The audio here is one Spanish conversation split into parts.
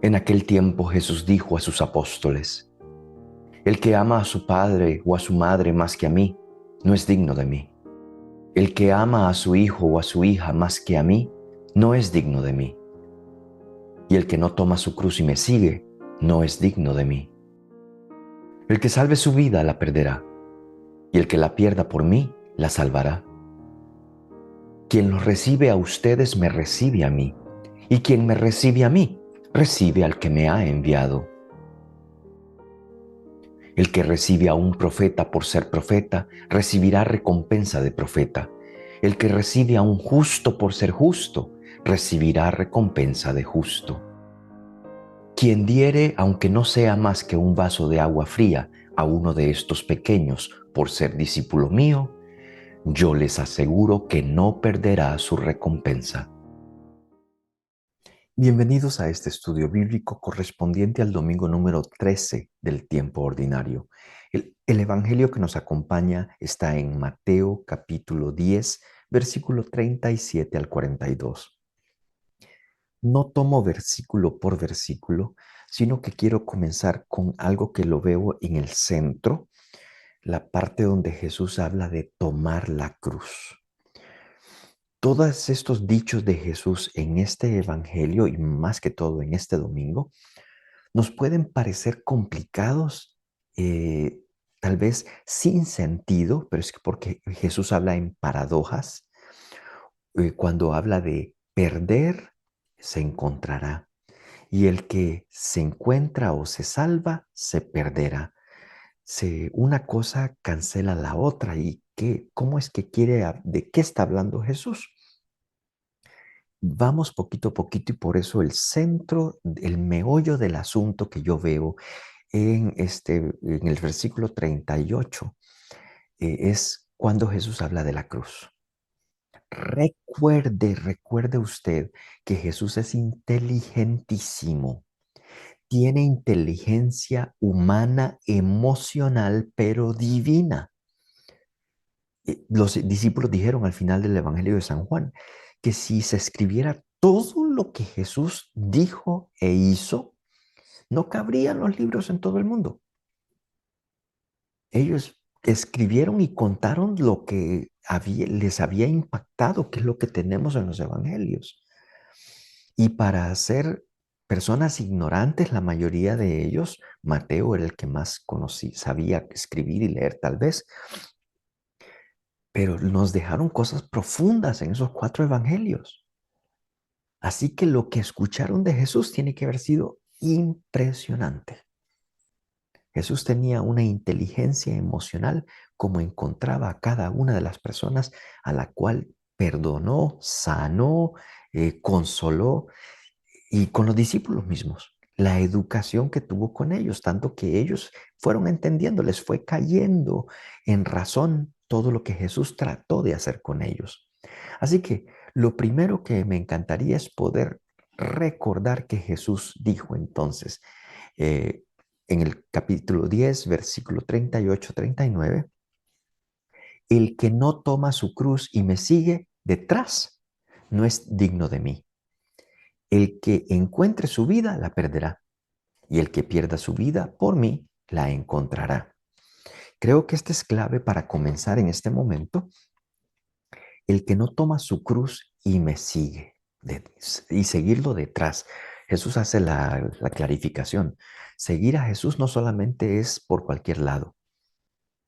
En aquel tiempo Jesús dijo a sus apóstoles: El que ama a su padre o a su madre más que a mí, no es digno de mí. El que ama a su hijo o a su hija más que a mí, no es digno de mí. Y el que no toma su cruz y me sigue, no es digno de mí. El que salve su vida la perderá, y el que la pierda por mí, la salvará. Quien los recibe a ustedes me recibe a mí, y quien me recibe a mí, recibe al que me ha enviado. El que recibe a un profeta por ser profeta, recibirá recompensa de profeta. El que recibe a un justo por ser justo, recibirá recompensa de justo. Quien diere, aunque no sea más que un vaso de agua fría, a uno de estos pequeños por ser discípulo mío, yo les aseguro que no perderá su recompensa. Bienvenidos a este estudio bíblico correspondiente al domingo número 13 del tiempo ordinario. El evangelio que nos acompaña está en Mateo capítulo 10, versículo 37 al 42. No tomo versículo por versículo, sino que quiero comenzar con algo que lo veo en el centro, la parte donde Jesús habla de tomar la cruz. Todos estos dichos de Jesús en este evangelio y más que todo en este domingo nos pueden parecer complicados, tal vez sin sentido, pero es que porque Jesús habla en paradojas. Cuando habla de perder, se encontrará. Y el que se encuentra o se salva, se perderá. Una cosa cancela la otra. ¿Y cómo es que de qué está hablando Jesús? Vamos poquito a poquito y por eso el centro, el meollo del asunto que yo veo en el versículo 38 es cuando Jesús habla de la cruz. Recuerde usted que Jesús es inteligentísimo. Tiene inteligencia humana, emocional, pero divina. Los discípulos dijeron al final del Evangelio de San Juan que si se escribiera todo lo que Jesús dijo e hizo, no cabrían los libros en todo el mundo. Ellos escribieron y contaron lo que les había impactado, que es lo que tenemos en los evangelios. Y para ser personas ignorantes, la mayoría de ellos, Mateo era el que más sabía escribir y leer tal vez, pero nos dejaron cosas profundas en esos 4 evangelios. Así que lo que escucharon de Jesús tiene que haber sido impresionante. Jesús tenía una inteligencia emocional como encontraba a cada una de las personas a la cual perdonó, sanó, consoló y con los discípulos mismos. La educación que tuvo con ellos, tanto que ellos fueron entendiendo, les fue cayendo en razón todo lo que Jesús trató de hacer con ellos. Así que lo primero que me encantaría es poder recordar que Jesús dijo entonces, eh, en el capítulo 10, versículo 38-39, el que no toma su cruz y me sigue detrás no es digno de mí. El que encuentre su vida la perderá, y el que pierda su vida por mí la encontrará. Creo que esta es clave para comenzar en este momento. El que no toma su cruz y me sigue, y seguirlo detrás. Jesús hace la clarificación. Seguir a Jesús no solamente es por cualquier lado,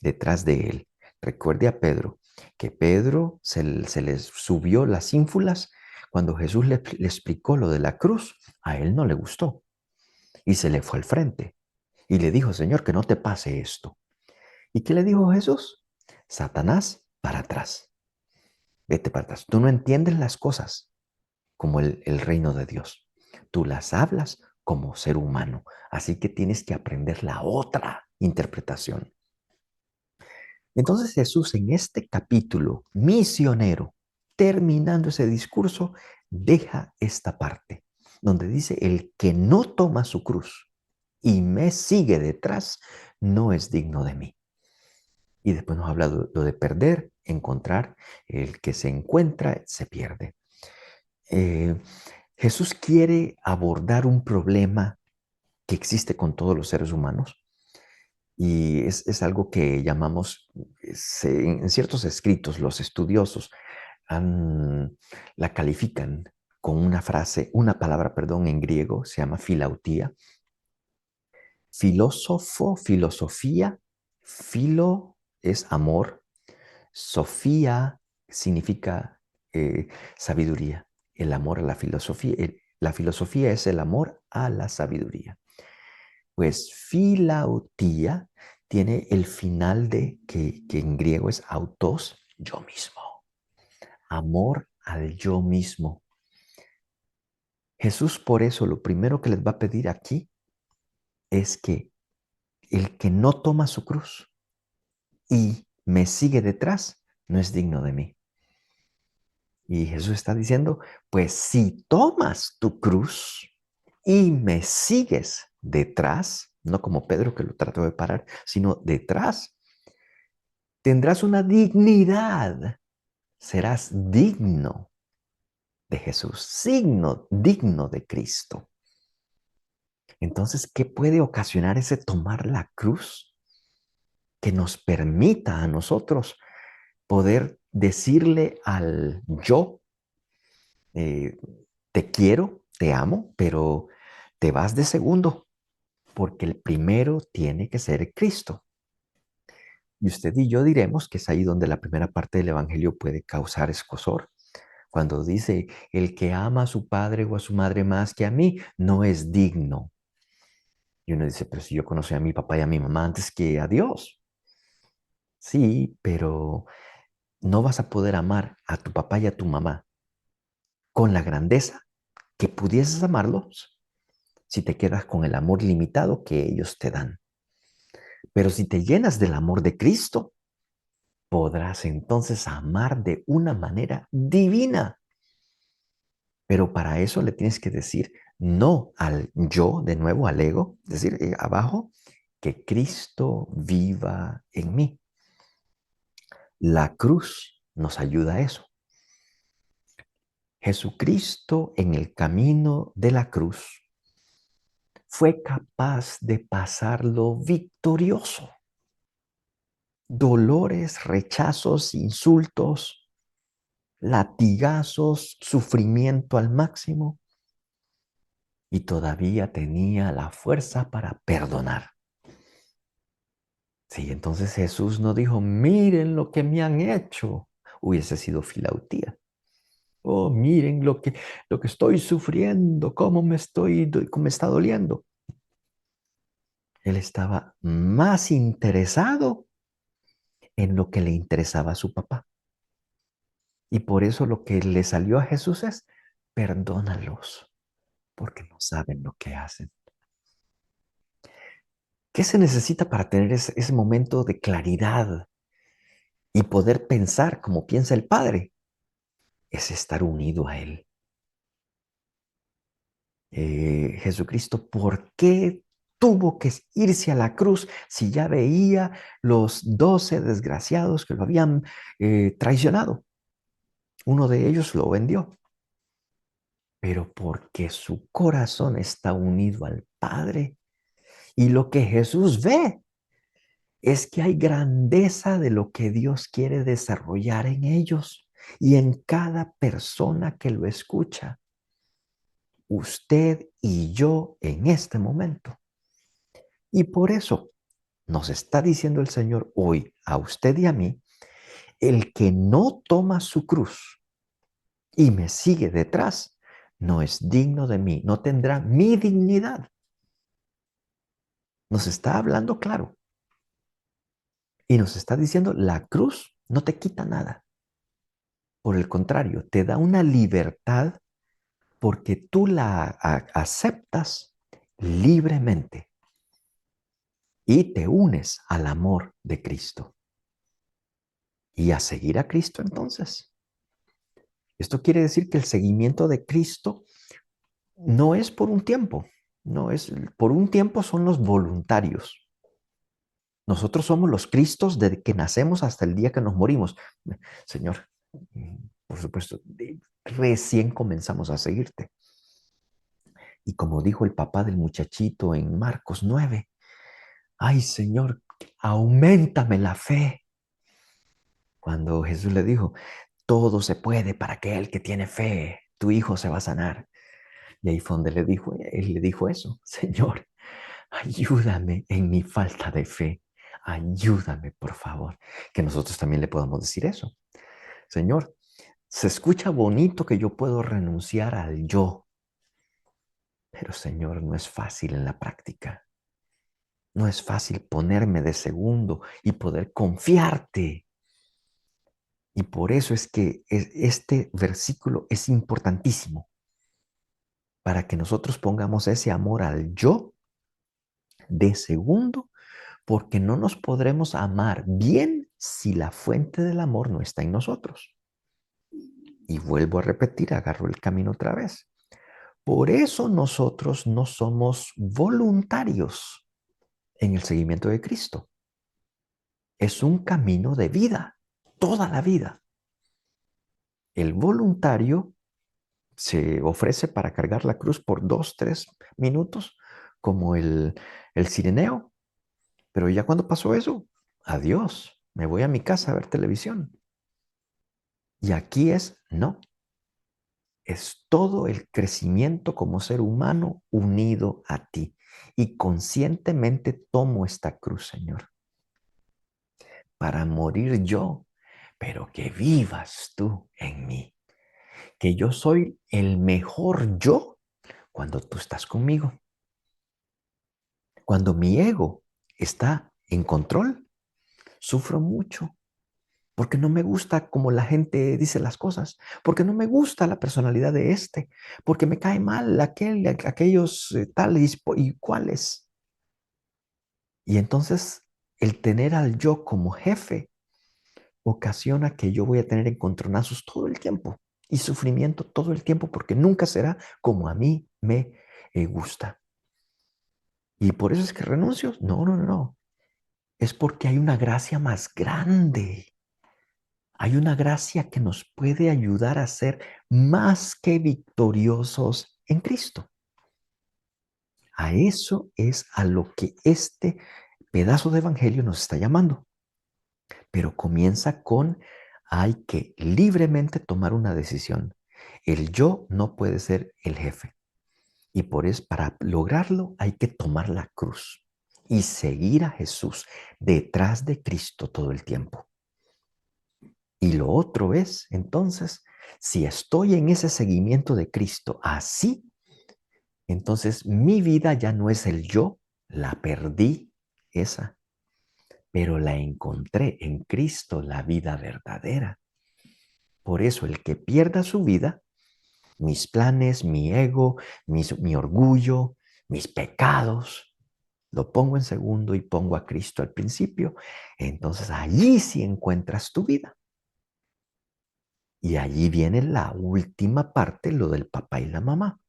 detrás de él. Recuerde a Pedro, que Pedro se les subió las ínfulas cuando Jesús le explicó lo de la cruz. A él no le gustó y se le fue al frente y le dijo: Señor, que no te pase esto. ¿Y qué le dijo Jesús? Satanás, para atrás. Vete para atrás. Tú no entiendes las cosas como el reino de Dios. Tú las hablas como ser humano. Así que tienes que aprender la otra interpretación. Entonces Jesús en este capítulo misionero, terminando ese discurso, deja esta parte donde dice: el que no toma su cruz y me sigue detrás, no es digno de mí. Y después nos habla lo de perder, encontrar. El que se encuentra, se pierde. Eh, Jesús quiere abordar un problema que existe con todos los seres humanos y es algo que llamamos, en ciertos escritos, los estudiosos la califican con una frase, una palabra, perdón, en griego, se llama filautía. Filósofo, filosofía, filo es amor, sofía significa sabiduría, el amor a la filosofía. La filosofía es el amor a la sabiduría. Pues filautía tiene el final de que en griego es autos, yo mismo. Amor al yo mismo. Jesús por eso lo primero que les va a pedir aquí es que el que no toma su cruz y me sigue detrás no es digno de mí. Y Jesús está diciendo, pues si tomas tu cruz y me sigues detrás, no como Pedro que lo trató de parar, sino detrás, tendrás una dignidad, serás digno de Jesús, digno de Cristo. Entonces, ¿qué puede ocasionar ese tomar la cruz que nos permita a nosotros poder decirle al yo, eh, te quiero, te amo, pero te vas de segundo, porque el primero tiene que ser Cristo? Y usted y yo diremos que es ahí donde la primera parte del Evangelio puede causar escozor. Cuando dice, el que ama a su padre o a su madre más que a mí, no es digno. Y uno dice, pero si yo conocí a mi papá y a mi mamá antes que a Dios. Sí, pero no vas a poder amar a tu papá y a tu mamá con la grandeza que pudieses amarlos si te quedas con el amor limitado que ellos te dan. Pero si te llenas del amor de Cristo, podrás entonces amar de una manera divina. Pero para eso le tienes que decir no al yo, de nuevo al ego, es decir, abajo, que Cristo viva en mí. La cruz nos ayuda a eso. Jesucristo en el camino de la cruz fue capaz de pasarlo victorioso. Dolores, rechazos, insultos, latigazos, sufrimiento al máximo, y todavía tenía la fuerza para perdonar. Sí, entonces Jesús no dijo, miren lo que me han hecho. Hubiese sido filautía. Oh, miren lo que estoy sufriendo, cómo me está doliendo. Él estaba más interesado en lo que le interesaba a su papá. Y por eso lo que le salió a Jesús es, perdónalos, porque no saben lo que hacen. ¿Qué se necesita para tener ese momento de claridad y poder pensar como piensa el Padre? Es estar unido a Él. Jesucristo, ¿por qué tuvo que irse a la cruz si ya veía los 12 desgraciados que lo habían traicionado? Uno de ellos lo vendió, pero porque su corazón está unido al Padre. Y lo que Jesús ve es que hay grandeza de lo que Dios quiere desarrollar en ellos y en cada persona que lo escucha. Usted y yo en este momento. Y por eso nos está diciendo el Señor hoy a usted y a mí, el que no toma su cruz y me sigue detrás, no es digno de mí, no tendrá mi dignidad. Nos está hablando claro y nos está diciendo, la cruz no te quita nada. Por el contrario, te da una libertad porque tú la aceptas libremente y te unes al amor de Cristo. Y a seguir a Cristo entonces. Esto quiere decir que el seguimiento de Cristo no es por un tiempo, no es por un tiempo, son los voluntarios. Nosotros somos los Cristos desde que nacemos hasta el día que nos morimos. Señor, por supuesto, recién comenzamos a seguirte. Y como dijo el papá del muchachito en Marcos 9, ay Señor, auméntame la fe. Cuando Jesús le dijo, todo se puede para aquel que tiene fe, tu hijo se va a sanar. Y ahí fue donde él le dijo eso, Señor, ayúdame en mi falta de fe. Ayúdame, por favor. Que nosotros también le podamos decir eso. Señor, se escucha bonito que yo puedo renunciar al yo, pero Señor, no es fácil en la práctica. No es fácil ponerme de segundo y poder confiarte. Y por eso es que este versículo es importantísimo para que nosotros pongamos ese amor al yo de segundo, porque no nos podremos amar bien si la fuente del amor no está en nosotros. Y vuelvo a repetir, agarro el camino otra vez. Por eso nosotros no somos voluntarios en el seguimiento de Cristo. Es un camino de vida, toda la vida. El voluntario se ofrece para cargar la cruz por 2, 3 minutos, como el sireneo. Pero ya cuando pasó eso, adiós, me voy a mi casa a ver televisión. Y aquí no, es todo el crecimiento como ser humano unido a ti. Y conscientemente tomo esta cruz, Señor, para morir yo, pero que vivas tú en mí. Que yo soy el mejor yo cuando tú estás conmigo. Cuando mi ego está en control, sufro mucho porque no me gusta como la gente dice las cosas, porque no me gusta la personalidad de este, porque me cae mal aquellos tales y cuales. Y entonces el tener al yo como jefe ocasiona que yo voy a tener encontronazos todo el tiempo y sufrimiento todo el tiempo porque nunca será como a mí me gusta. Y por eso es que renuncio. No, no, no, no. Es porque hay una gracia más grande. Hay una gracia que nos puede ayudar a ser más que victoriosos en Cristo. A eso es a lo que este pedazo de evangelio nos está llamando. Pero comienza con hay que libremente tomar una decisión. El yo no puede ser el jefe. Y por eso, para lograrlo, hay que tomar la cruz y seguir a Jesús detrás de Cristo todo el tiempo. Y lo otro es, entonces, si estoy en ese seguimiento de Cristo así, entonces mi vida ya no es el yo, la perdí esa, pero la encontré en Cristo, la vida verdadera. Por eso el que pierda su vida, mis planes, mi ego, mi orgullo, mis pecados, lo pongo en segundo y pongo a Cristo al principio, entonces allí sí encuentras tu vida. Y allí viene la última parte, lo del papá y la mamá.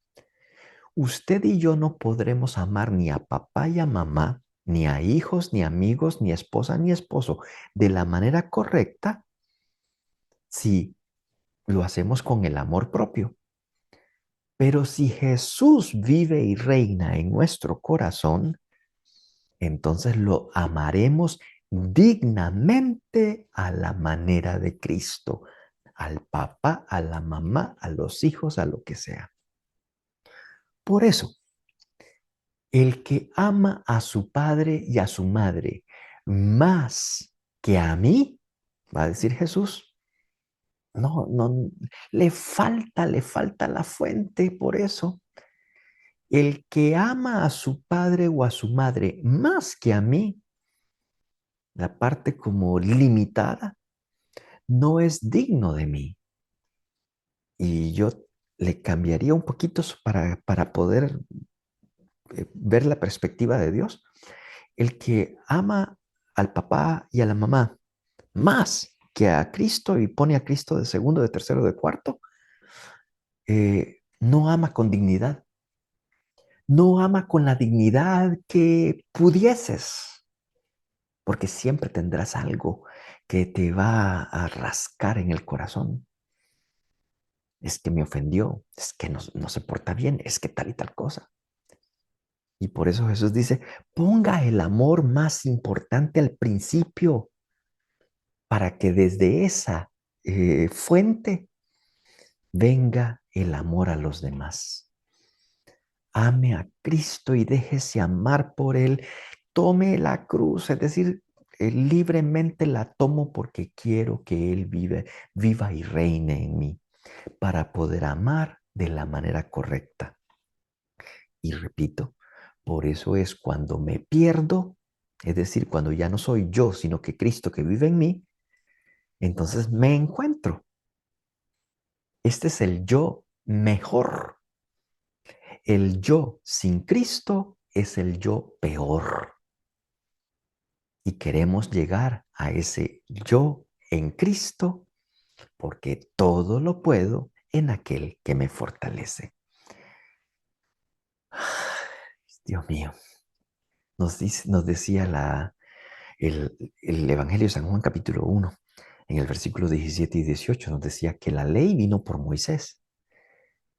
Usted y yo no podremos amar ni a papá y a mamá, ni a hijos, ni amigos, ni esposa, ni esposo, de la manera correcta si lo hacemos con el amor propio. Pero si Jesús vive y reina en nuestro corazón, entonces lo amaremos dignamente a la manera de Cristo, al papá, a la mamá, a los hijos, a lo que sea. Por eso, el que ama a su padre y a su madre más que a mí, va a decir Jesús, no, no, le falta la fuente por eso. El que ama a su padre o a su madre más que a mí, la parte como limitada, no es digno de mí. Y yo le cambiaría un poquito para poder ver la perspectiva de Dios. El que ama al papá y a la mamá más que a Cristo y pone a Cristo de segundo, de tercero, de cuarto, no ama con dignidad. No ama con la dignidad que pudieses, porque siempre tendrás algo que te va a rascar en el corazón. es que me ofendió, es que no se porta bien, es que tal y tal cosa. Y por eso Jesús dice, ponga el amor más importante al principio para que desde esa fuente venga el amor a los demás. Ame a Cristo y déjese amar por Él. Tome la cruz, es decir, libremente la tomo porque quiero que Él viva y reine en mí para poder amar de la manera correcta. Y repito, por eso es cuando me pierdo, es decir, cuando ya no soy yo, sino que Cristo que vive en mí, entonces me encuentro. Este es el yo mejor. El yo sin Cristo es el yo peor. Y queremos llegar a ese yo en Cristo porque todo lo puedo en aquel que me fortalece. Dios mío, nos decía el Evangelio de San Juan capítulo 1, en el versículo 17 y 18, nos decía que la ley vino por Moisés,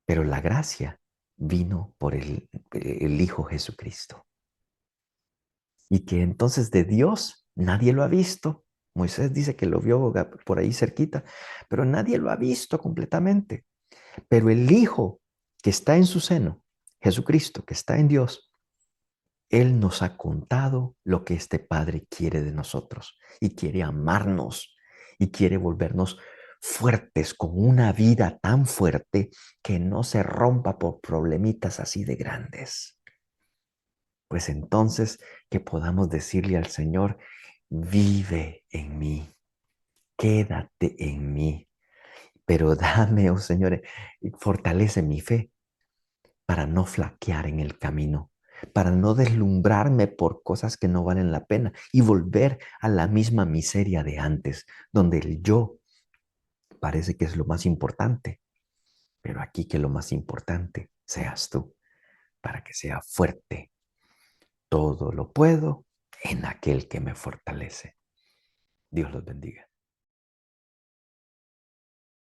pero la gracia vino por el Hijo Jesucristo. Y que entonces de Dios nadie lo ha visto. Moisés dice que lo vio por ahí cerquita, pero nadie lo ha visto completamente. Pero el Hijo que está en su seno, Jesucristo, que está en Dios, Él nos ha contado lo que este Padre quiere de nosotros y quiere amarnos y quiere volvernos fuertes con una vida tan fuerte que no se rompa por problemitas así de grandes. Pues entonces que podamos decirle al Señor, vive en mí, quédate en mí, pero dame, oh Señor, fortalece mi fe para no flaquear en el camino, para no deslumbrarme por cosas que no valen la pena y volver a la misma miseria de antes, donde el yo parece que es lo más importante, pero aquí que lo más importante seas tú, para que sea fuerte. Todo lo puedo en aquel que me fortalece. Dios los bendiga.